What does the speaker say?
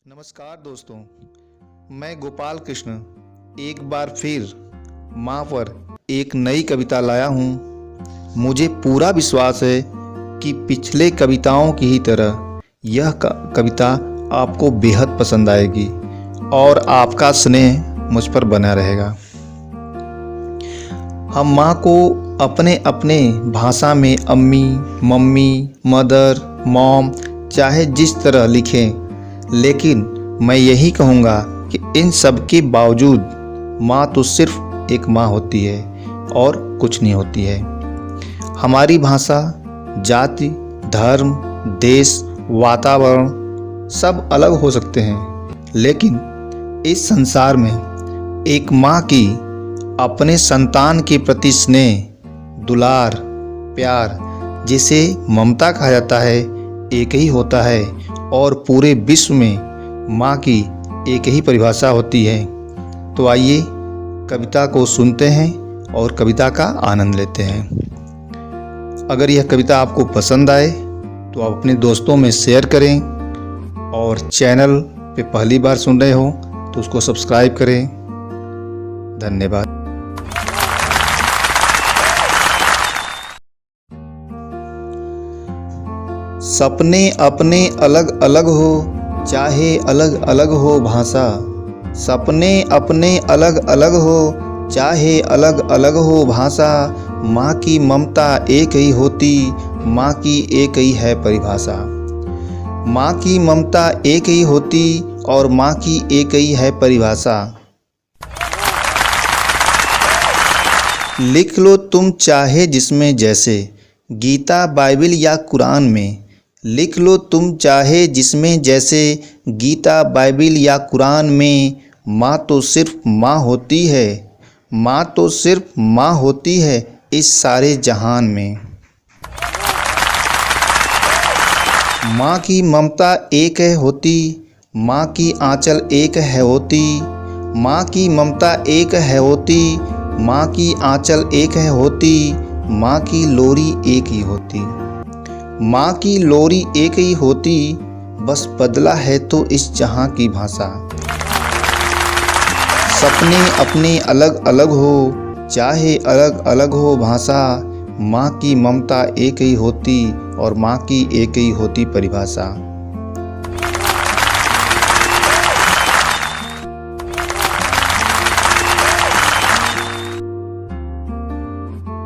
नमस्कार दोस्तों, मैं गोपाल कृष्ण एक बार फिर माँ पर एक नई कविता लाया हूँ। मुझे पूरा विश्वास है कि पिछले कविताओं की ही तरह यह कविता आपको बेहद पसंद आएगी और आपका स्नेह मुझ पर बना रहेगा। हम माँ को अपने अपने भाषा में अम्मी, मम्मी, मदर, मॉम चाहे जिस तरह लिखें, लेकिन मैं यही कहूँगा कि इन सब के बावजूद माँ तो सिर्फ एक माँ होती है और कुछ नहीं होती है। हमारी भाषा, जाति, धर्म, देश, वातावरण सब अलग हो सकते हैं, लेकिन इस संसार में एक माँ की अपने संतान के प्रति स्नेह, दुलार, प्यार, जिसे ममता कहा जाता है, एक ही होता है और पूरे विश्व में माँ की एक ही परिभाषा होती है। तो आइए कविता को सुनते हैं और कविता का आनंद लेते हैं। अगर यह कविता आपको पसंद आए तो आप अपने दोस्तों में शेयर करें और चैनल पे पहली बार सुन रहे हो तो उसको सब्सक्राइब करें। धन्यवाद। सपने अपने अलग अलग हो, चाहे अलग अलग हो भाषा। सपने अपने अलग अलग हो, चाहे अलग अलग हो भाषा। माँ की ममता एक ही होती, माँ की एक ही है परिभाषा। माँ की ममता एक ही होती और माँ की एक ही है परिभाषा। लिख लो तुम चाहे जिसमें जैसे, गीता, बाइबिल या कुरान में। लिख लो तुम चाहे जिसमें जैसे, गीता, बाइबिल या कुरान में। माँ तो सिर्फ माँ होती है, माँ तो सिर्फ माँ होती है इस सारे जहान में। माँ की ममता एक है होती, माँ की आंचल एक है होती। माँ की ममता एक है होती, माँ की आंचल एक है होती। माँ की लोरी एक ही होती, माँ की लोरी एक ही होती। बस बदला है तो इस जहां की भाषा। सपने अपने अलग अलग हो, चाहे अलग अलग हो भाषा। माँ की ममता एक ही होती और माँ की एक ही होती परिभाषा।